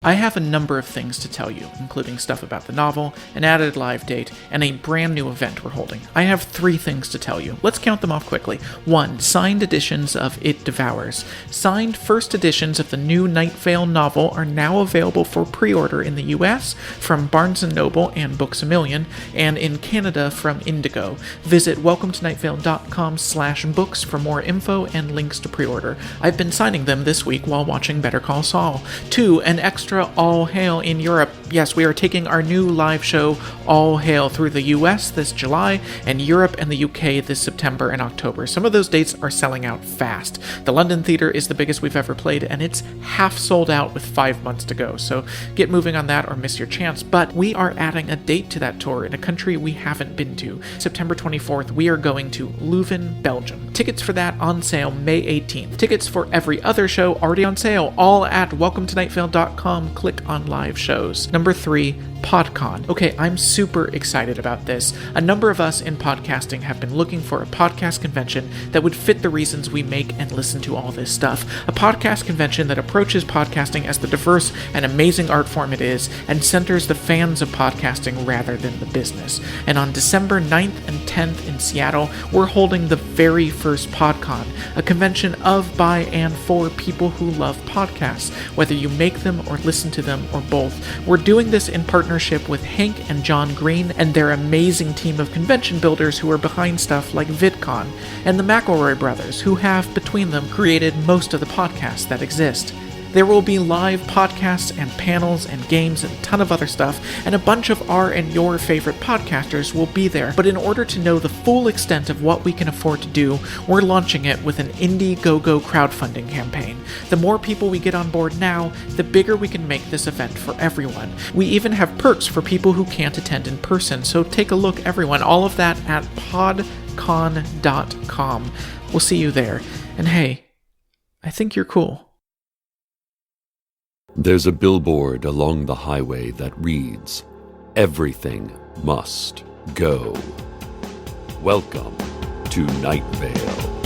I have a number of things to tell you, including stuff about the novel, an added live date, and a brand new event we're holding. I have 3 things to tell you. Let's count them off quickly. 1. Signed editions of It Devours. Signed first editions of the new Night Vale novel are now available for pre-order in the US from Barnes & Noble and Books A Million, and in Canada from Indigo. Visit welcometonightvale.com/books for more info and links to pre-order. I've been signing them this week while watching Better Call Saul. 2. An extra All Hail in Europe. Yes, we are taking our new live show All Hail through the US this July, and Europe and the UK this September and October. Some of those dates are selling out fast. The London Theatre is the biggest we've ever played, and it's half sold out with 5 months to go, so get moving on that or miss your chance. But we are adding a date to that tour in a country we haven't been to. September 24th, we are going to Leuven, Belgium. Tickets for that on sale May 18th. Tickets for every other show already on sale, all at welcometonightvale.com. Click on live shows. Number 3, PodCon. Okay, I'm super excited about this. A number of us in podcasting have been looking for a podcast convention that would fit the reasons we make and listen to all this stuff. A podcast convention that approaches podcasting as the diverse and amazing art form it is, and centers the fans of podcasting rather than the business. And on December 9th and 10th in Seattle, we're holding the very first PodCon, a convention of, by, and for people who love podcasts, whether you make them or listen to them or both. We're doing this in partnership with Hank and John Green and their amazing team of convention builders who are behind stuff like VidCon, and the McElroy brothers, who have, between them, created most of the podcasts that exist. There will be live podcasts and panels and games and a ton of other stuff, and a bunch of our and your favorite podcasters will be there. But in order to know the full extent of what we can afford to do, we're launching it with an Indiegogo crowdfunding campaign. The more people we get on board now, the bigger we can make this event for everyone. We even have perks for people who can't attend in person, so take a look, everyone. All of that at podcon.com. We'll see you there. And hey, I think you're cool. There's a billboard along the highway that reads, "Everything must go." Welcome to Night Vale.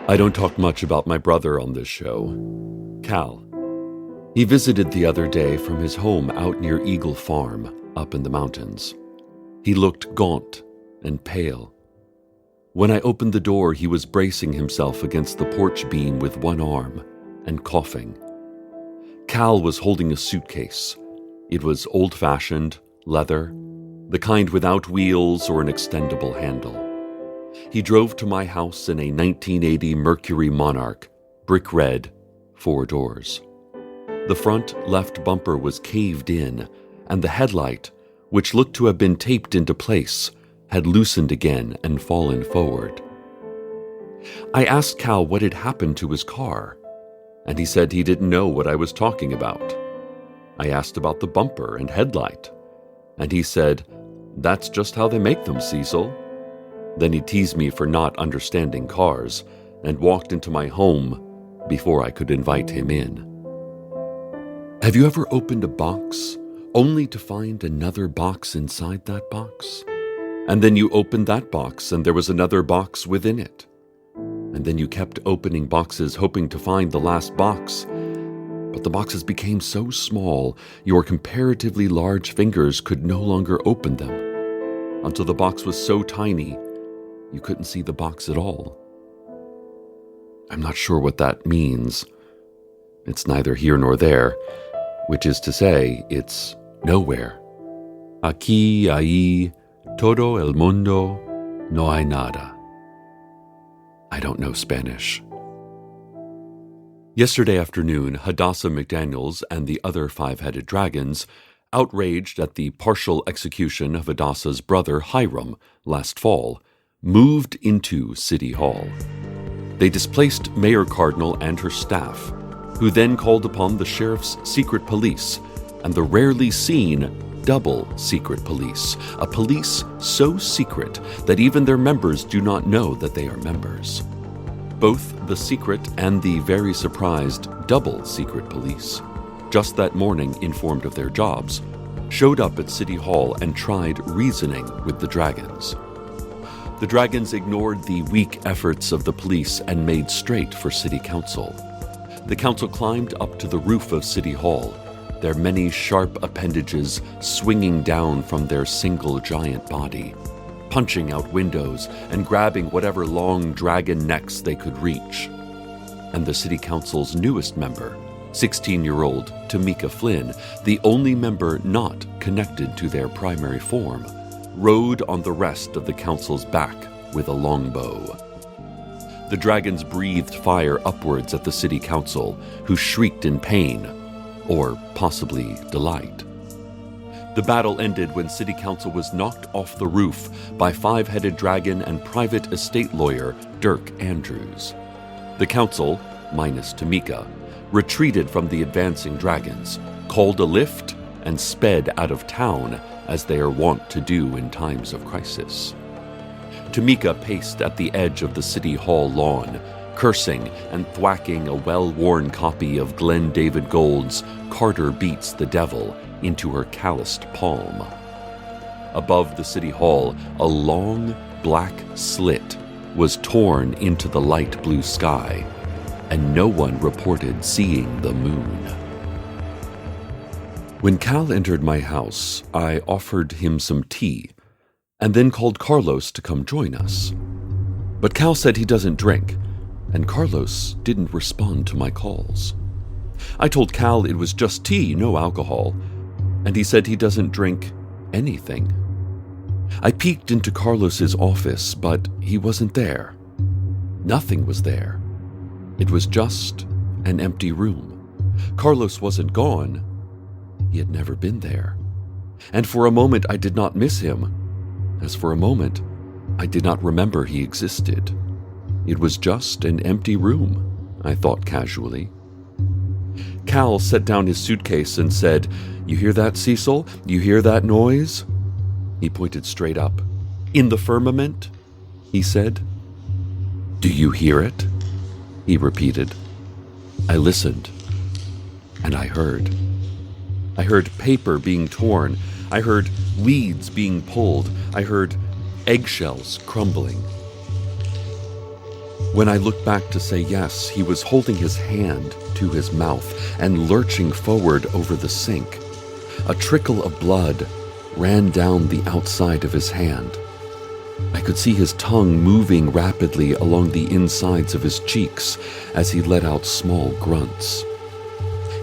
I don't talk much about my brother on this show, Cal. He visited the other day from his home out near Eagle Farm, up in the mountains. He looked gaunt and pale. When I opened the door, he was bracing himself against the porch beam with one arm and coughing. Cal was holding a suitcase. It was old-fashioned, leather, the kind without wheels or an extendable handle. He drove to my house in a 1980 Mercury Monarch, brick red, 4 doors. The front left bumper was caved in, and the headlight, which looked to have been taped into place, had loosened again and fallen forward. I asked Cal what had happened to his car, and he said he didn't know what I was talking about. I asked about the bumper and headlight, and he said, "That's just how they make them, Cecil." Then he teased me for not understanding cars and walked into my home before I could invite him in. Have you ever opened a box only to find another box inside that box? And then you opened that box and there was another box within it. And then you kept opening boxes hoping to find the last box, but the boxes became so small your comparatively large fingers could no longer open them, until the box was so tiny you couldn't see the box at all. I'm not sure what that means. It's neither here nor there, which is to say, it's nowhere. Aquí, ahí, todo el mundo, no hay nada. I don't know Spanish. Yesterday afternoon, Hadassah McDaniels and the other 5-headed dragons, outraged at the partial execution of Hadassah's brother Hiram last fall, moved into City Hall. They displaced Mayor Cardinal and her staff, who then called upon the sheriff's secret police and the rarely seen double secret police, a police so secret that even their members do not know that they are members. Both the secret and the very surprised double secret police, just that morning informed of their jobs, showed up at City Hall and tried reasoning with the dragons. The dragons ignored the weak efforts of the police and made straight for City Council. The council climbed up to the roof of City Hall, their many sharp appendages swinging down from their single giant body, punching out windows and grabbing whatever long dragon necks they could reach. And the City Council's newest member, 16-year-old Tamika Flynn, the only member not connected to their primary form, rode on the rest of the council's back with a longbow. The dragons breathed fire upwards at the City Council, who shrieked in pain, or possibly delight. The battle ended when City Council was knocked off the roof by five-headed dragon and private estate lawyer Dirk Andrews. The council, minus Tamika, retreated from the advancing dragons, called a lift, and sped out of town as they are wont to do in times of crisis. Tamika paced at the edge of the City Hall lawn, cursing and thwacking a well-worn copy of Glenn David Gould's Carter Beats the Devil into her calloused palm. Above the City Hall, a long, black slit was torn into the light blue sky, and no one reported seeing the moon. When Cal entered my house, I offered him some tea, and then called Carlos to come join us. But Cal said he doesn't drink, and Carlos didn't respond to my calls. I told Cal it was just tea, no alcohol, and he said he doesn't drink anything. I peeked into Carlos's office, but he wasn't there. Nothing was there. It was just an empty room. Carlos wasn't gone. He had never been there. And for a moment I did not miss him, as for a moment I did not remember he existed. It was just an empty room, I thought casually. Cal set down his suitcase and said, "You hear that, Cecil? You hear that noise?" He pointed straight up. "In the firmament?" he said. "Do you hear it?" he repeated. I listened, and I heard. I heard paper being torn. I heard weeds being pulled. I heard eggshells crumbling. When I looked back to say yes, he was holding his hand to his mouth and lurching forward over the sink. A trickle of blood ran down the outside of his hand. I could see his tongue moving rapidly along the insides of his cheeks as he let out small grunts.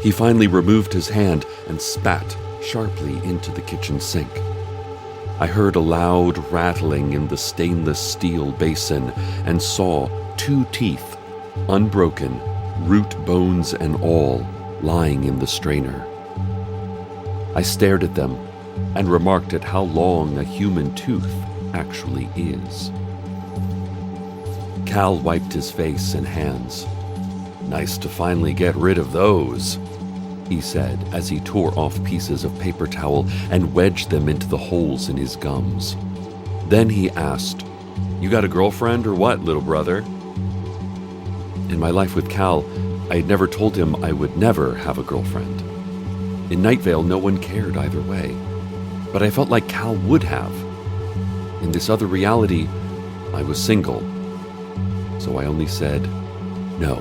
He finally removed his hand and spat sharply into the kitchen sink. I heard a loud rattling in the stainless steel basin and saw 2 teeth, unbroken, root bones and all, lying in the strainer. I stared at them and remarked at how long a human tooth actually is. Cal wiped his face and hands. "Nice to finally get rid of those," he said as he tore off pieces of paper towel and wedged them into the holes in his gums. Then he asked, "You got a girlfriend or what, little brother?" In my life with Cal, I had never told him I would never have a girlfriend. In Night Vale, no one cared either way, but I felt like Cal would have. In this other reality, I was single, so I only said no.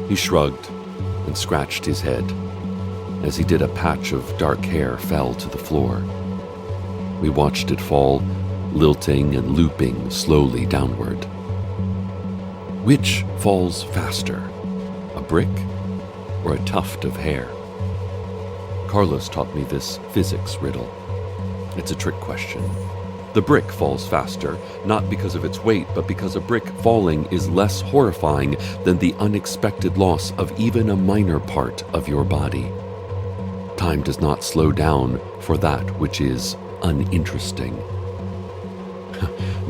He shrugged and scratched his head. As he did, a patch of dark hair fell to the floor. We watched it fall, lilting and looping slowly downward. Which falls faster, a brick or a tuft of hair? Carlos taught me this physics riddle. It's a trick question. The brick falls faster, not because of its weight, but because a brick falling is less horrifying than the unexpected loss of even a minor part of your body. Time does not slow down for that which is uninteresting.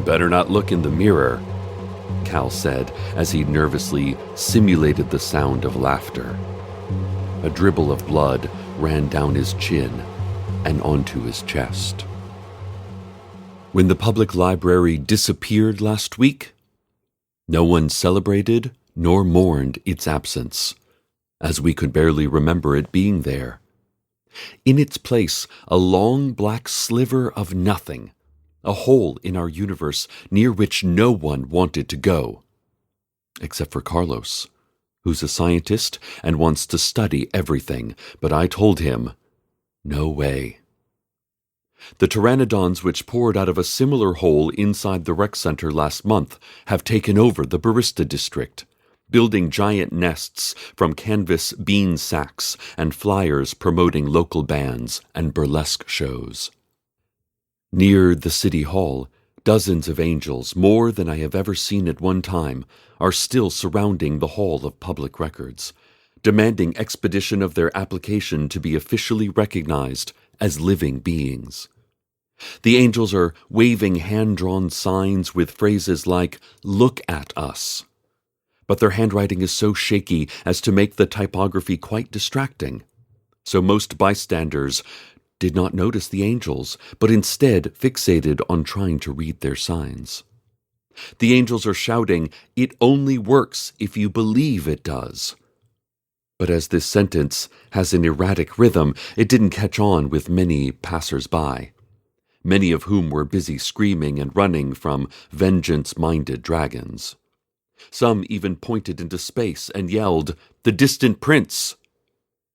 Better not look in the mirror, Cal said as he nervously simulated the sound of laughter. A dribble of blood ran down his chin and onto his chest. When the public library disappeared last week, no one celebrated nor mourned its absence, as we could barely remember it being there. In its place, a long black sliver of nothing, a hole in our universe near which no one wanted to go, except for Carlos, who's a scientist and wants to study everything, but I told him, no way. The pteranodons which poured out of a similar hole inside the rec center last month have taken over the barista district, building giant nests from canvas bean sacks and flyers promoting local bands and burlesque shows. Near the city hall, dozens of angels, more than I have ever seen at one time, are still surrounding the Hall of Public Records, demanding expedition of their application to be officially recognized as living beings. The angels are waving hand-drawn signs with phrases like, "Look at us." But their handwriting is so shaky as to make the typography quite distracting. So most bystanders did not notice the angels, but instead fixated on trying to read their signs. The angels are shouting, "It only works if you believe it does." But as this sentence has an erratic rhythm, it didn't catch on with many passers-by, many of whom were busy screaming and running from vengeance-minded dragons. Some even pointed into space and yelled, "The distant prince!"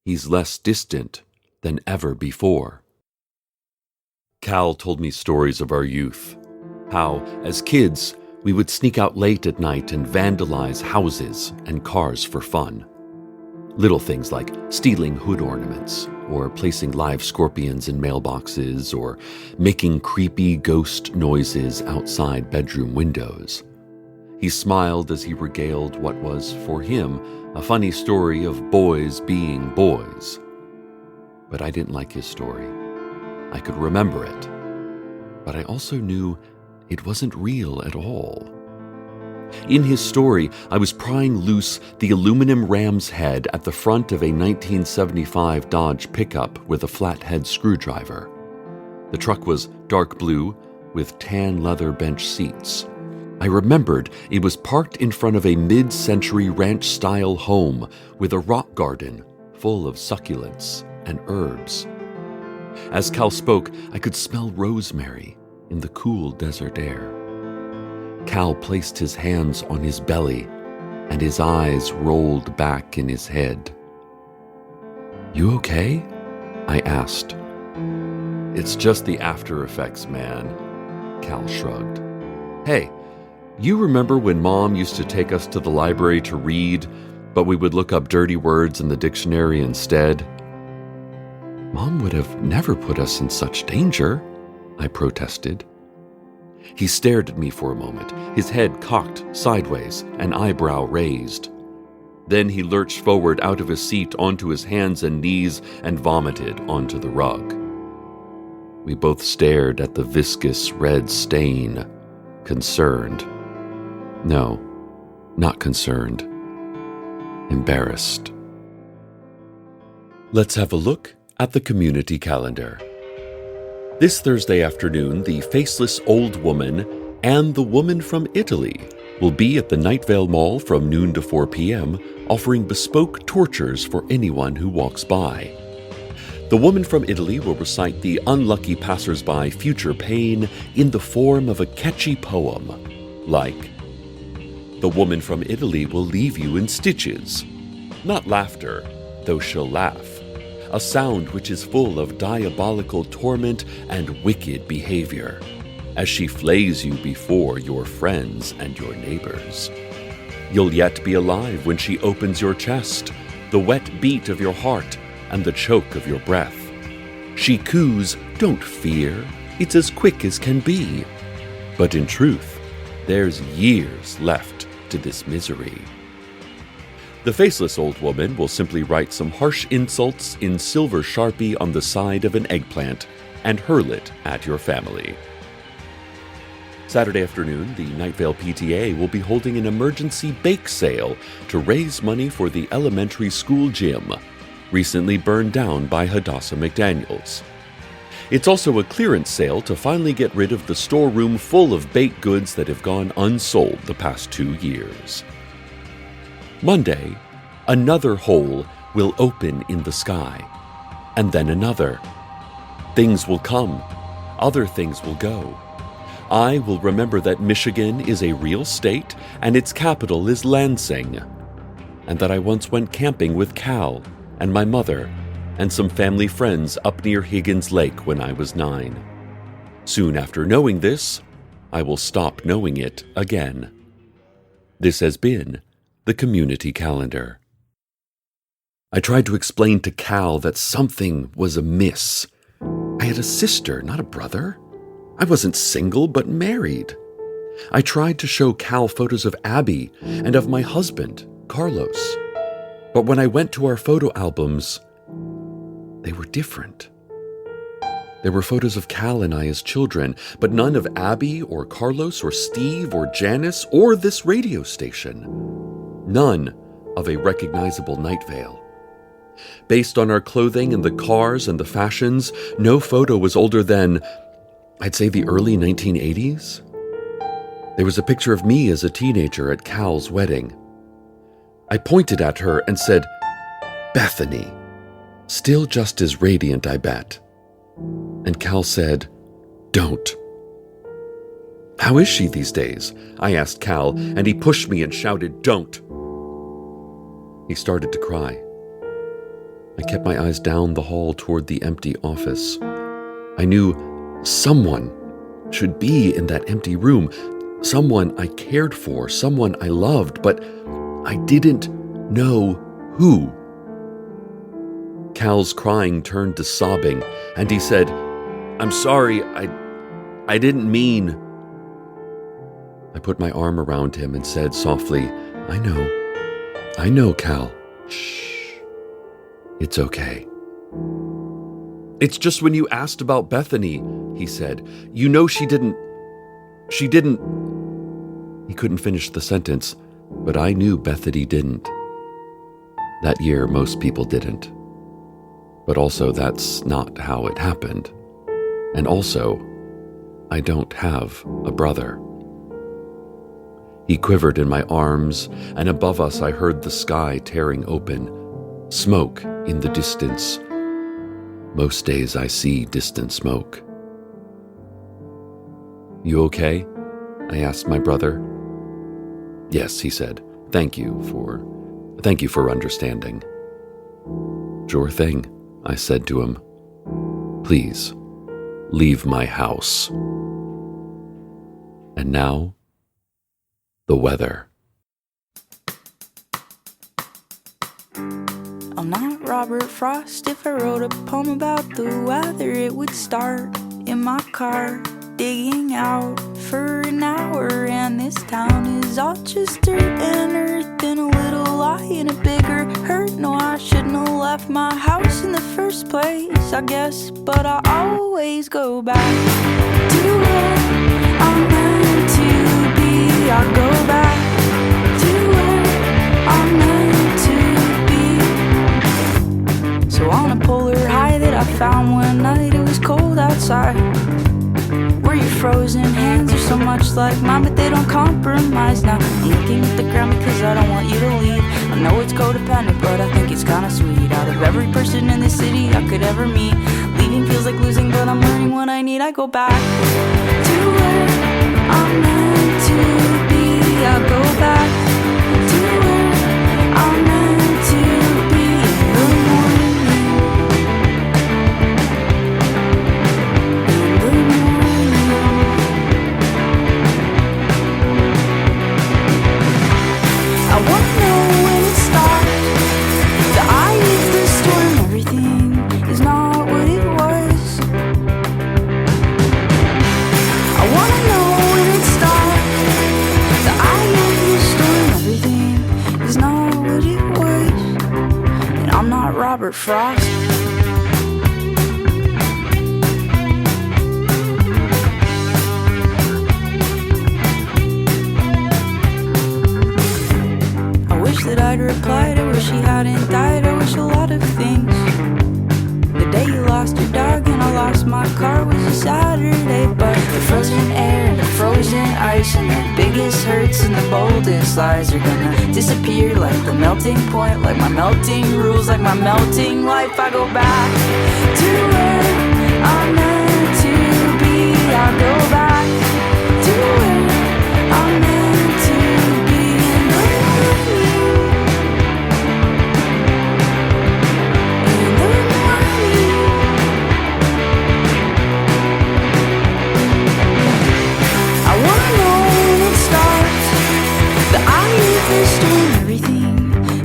He's less distant than ever before. Cal told me stories of our youth, how, as kids, we would sneak out late at night and vandalize houses and cars for fun. Little things like stealing hood ornaments, or placing live scorpions in mailboxes, or making creepy ghost noises outside bedroom windows. He smiled as he regaled what was, for him, a funny story of boys being boys. But I didn't like his story. I could remember it, but I also knew it wasn't real at all. In his story, I was prying loose the aluminum ram's head at the front of a 1975 Dodge pickup with a flathead screwdriver. The truck was dark blue with tan leather bench seats. I remembered it was parked in front of a mid-century ranch-style home with a rock garden full of succulents and herbs. As Cal spoke, I could smell rosemary in the cool desert air. Cal placed his hands on his belly, and his eyes rolled back in his head. "You okay?" I asked. "It's just the after effects, man," Cal shrugged. "Hey, you remember when Mom used to take us to the library to read, but we would look up dirty words in the dictionary instead?" "Mom would have never put us in such danger," I protested. He stared at me for a moment, his head cocked sideways, an eyebrow raised. Then he lurched forward out of his seat onto his hands and knees and vomited onto the rug. We both stared at the viscous red stain, concerned. No, not concerned. Embarrassed. Let's have a look at the community calendar. This Thursday afternoon, the Faceless Old Woman and the Woman from Italy will be at the Night Vale Mall from noon to 4 p.m., offering bespoke tortures for anyone who walks by. The Woman from Italy will recite the unlucky passersby future pain in the form of a catchy poem, like, "The Woman from Italy will leave you in stitches. Not laughter, though she'll laugh. A sound which is full of diabolical torment and wicked behavior, as she flays you before your friends and your neighbors. You'll yet be alive when she opens your chest, the wet beat of your heart and the choke of your breath. She coos, 'Don't fear, it's as quick as can be.' But in truth, there's years left to this misery." The Faceless Old Woman will simply write some harsh insults in silver Sharpie on the side of an eggplant and hurl it at your family. Saturday afternoon, the Nightvale PTA will be holding an emergency bake sale to raise money for the elementary school gym, recently burned down by Hadassah McDaniels. It's also a clearance sale to finally get rid of the storeroom full of baked goods that have gone unsold the past 2 years. Monday, another hole will open in the sky, and then another. Things will come, other things will go. I will remember that Michigan is a real state and its capital is Lansing, and that I once went camping with Cal and my mother and some family friends up near Higgins Lake when I was 9. Soon after knowing this, I will stop knowing it again. This has been the Community Calendar. I tried to explain to Cal that something was amiss. I had a sister, not a brother. I wasn't single, but married. I tried to show Cal photos of Abby and of my husband, Carlos. But when I went to our photo albums, they were different. There were photos of Cal and I as children, but none of Abby or Carlos or Steve or Janice or this radio station. None of a recognizable Nightvale. Based on our clothing and the cars and the fashions, no photo was older than, I'd say, the early 1980s. There was a picture of me as a teenager at Cal's wedding. I pointed at her and said, "Bethany. Still just as radiant, I bet." And Cal said, "Don't." "How is she these days?" I asked Cal, and he pushed me and shouted, "Don't." He started to cry. I kept my eyes down the hall toward the empty office. I knew someone should be in that empty room, someone I cared for, someone I loved, but I didn't know who. Cal's crying turned to sobbing, and he said, "I'm sorry, I didn't mean." I put my arm around him and said softly, I know, Cal. Shh. It's okay." "It's just when you asked about Bethany," he said. "You know she didn't. He couldn't finish the sentence, but I knew Bethany didn't. That year, most people didn't. But also, that's not how it happened. And also, I don't have a brother." He quivered in my arms, and above us I heard the sky tearing open. Smoke in the distance. Most days I see distant smoke. "You okay?" I asked my brother. "Yes," he said. Thank you for understanding." "Sure thing," I said to him. "Please, leave my house." And now, the weather. I'm not Robert Frost. If I wrote a poem about the weather, it would start in my car, digging out for an hour. And this town is all just dirt and earth and a little lie and a bigger hurt. No, I shouldn't have left my house in the first place, I guess. But I always go back to where I'm meant to be. I go back to where I'm meant to be. So on a polar high that I found one night, it was cold outside, where your frozen hands are so much like mine, but they don't compromise. Now I'm looking at the ground because I don't want you to leave. I know it's codependent, but I think it's kinda sweet. Out of every person in the city I could ever meet, leaving feels like losing, but I'm learning what I need. I go back to where I'm meant to be. I go back to where I'm meant to be. In the morning, I wanna know when it starts. The eye of the storm, everything is not what it was. I wanna know when it starts. The eye of the storm, everything is not what it was. And I'm not Robert Frost. that I'd replied. I wish she hadn't died. I wish a lot of things. The day you lost your dog and I lost my car was a Saturday. But the frozen air and the frozen ice and the biggest hurts and the boldest lies are gonna disappear like the melting point, like my melting rules, like my melting life. I go back to where I'm meant to be. I go back to where I'm meant to be. And I wanna know when it starts that I leave this doing everything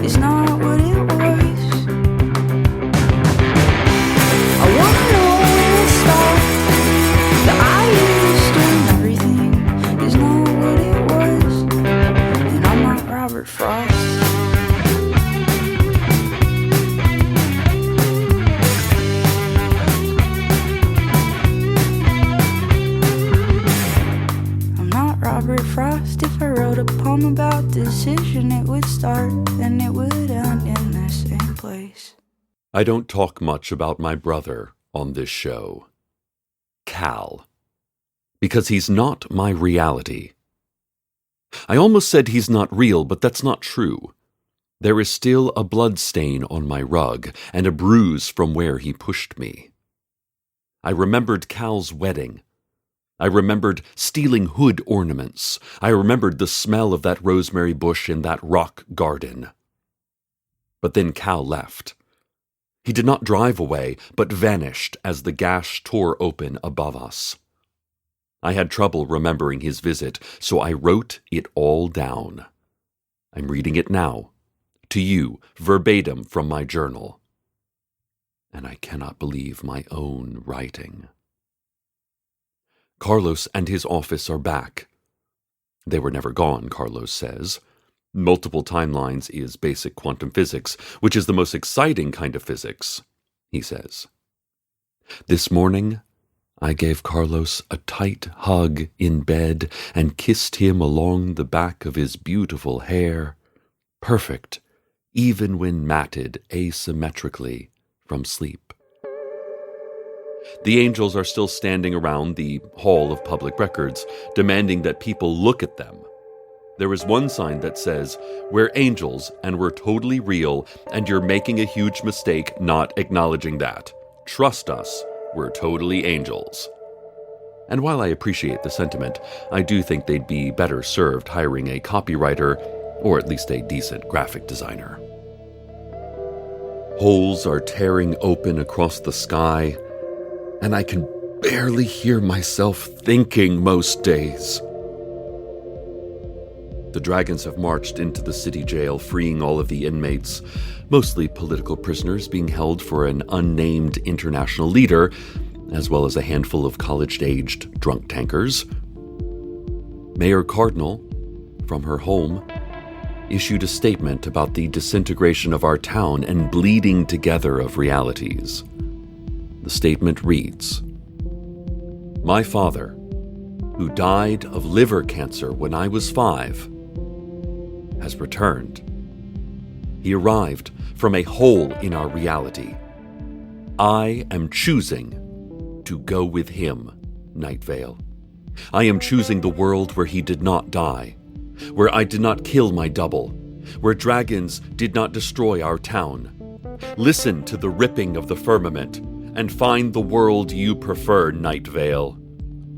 is not what it was. I wanna know when it starts that I leave this doing everything is not what it was. And I'm not Robert Frost. I'm not Robert Frost. If I wrote a poem about decision, it would start and it would end in the same place. I don't talk much about my brother on this show, Cal, because he's not my reality. I almost said he's not real, but that's not true. There is still a blood stain on my rug and a bruise from where he pushed me. I remembered Cal's wedding. I remembered stealing hood ornaments. I remembered the smell of that rosemary bush in that rock garden. But then Cal left. He did not drive away, but vanished as the gash tore open above us. I had trouble remembering his visit, so I wrote it all down. I'm reading it now, to you, verbatim from my journal. And I cannot believe my own writing. Carlos and his office are back. They were never gone, Carlos says. Multiple timelines is basic quantum physics, which is the most exciting kind of physics, he says. This morning, I gave Carlos a tight hug in bed and kissed him along the back of his beautiful hair, perfect, even when matted asymmetrically from sleep. The angels are still standing around the Hall of Public Records, demanding that people look at them. There is one sign that says, "We're angels and we're totally real, and you're making a huge mistake not acknowledging that. Trust us, we're totally angels." And while I appreciate the sentiment, I do think they'd be better served hiring a copywriter or at least a decent graphic designer. Holes are tearing open across the sky, and I can barely hear myself thinking most days. The dragons have marched into the city jail, freeing all of the inmates, mostly political prisoners being held for an unnamed international leader, as well as a handful of college-aged drunk tankers. Mayor Cardinal, from her home, issued a statement about the disintegration of our town and bleeding together of realities. The statement reads, "My father, who died of liver cancer when I was 5, has returned. He arrived from a hole in our reality. I am choosing to go with him, Night Vale. I am choosing the world where he did not die, where I did not kill my double, where dragons did not destroy our town. Listen to the ripping of the firmament and find the world you prefer, Night Vale.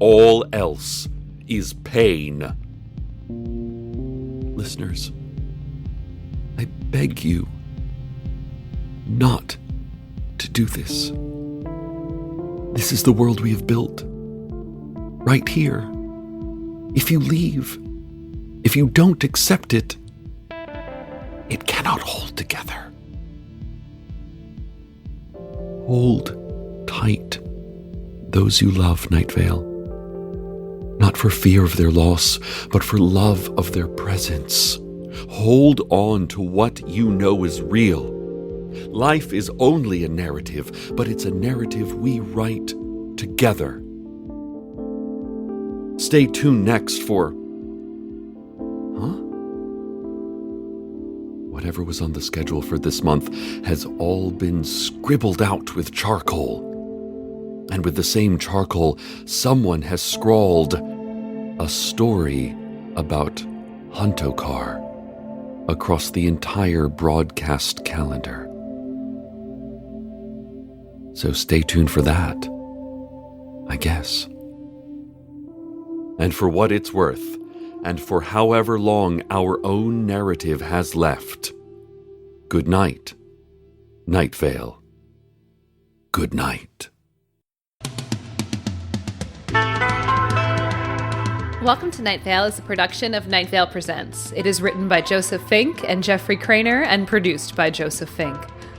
All else is pain." Listeners, I beg you not to do this. This is the world we have built, right here. If you leave, if you don't accept it, it cannot hold together. Hold tight those you love, Night Vale. Not for fear of their loss, but for love of their presence. Hold on to what you know is real. Life is only a narrative, but it's a narrative we write together. Stay tuned next for... Huh? What whatever was on the schedule for this month has all been scribbled out with charcoal. And with the same charcoal, someone has scrawled a story about Huntokar across the entire broadcast calendar. So stay tuned for that, I guess. And for what it's worth, and for however long our own narrative has left, good night, Night Vale. Good night. Welcome to Night Vale is a production of Night Vale Presents. It is written by Joseph Fink and Jeffrey Craner and produced by Joseph Fink.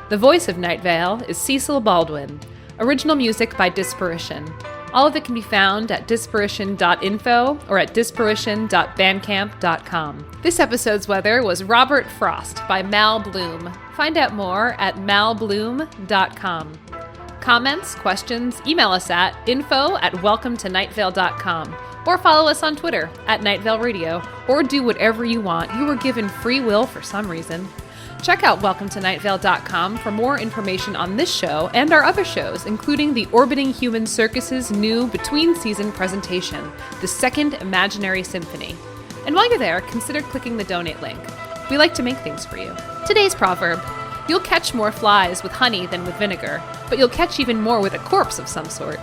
The voice of Night Vale is Cecil Baldwin. Original music by Disparition. All of it can be found at disparition.info or at disparition.bandcamp.com. This episode's weather was Robert Frost by Mal Bloom. Find out more at malbloom.com. Comments, questions, email us at info@welcometonightvale.com or follow us on Twitter at Night Vale Radio, or do whatever you want. You were given free will for some reason. Check out welcometonightvale.com for more information on this show and our other shows, including the Orbiting Human Circus's new between-season presentation, The Second Imaginary Symphony. And while you're there, consider clicking the donate link. We like to make things for you. Today's proverb: you'll catch more flies with honey than with vinegar, but you'll catch even more with a corpse of some sort.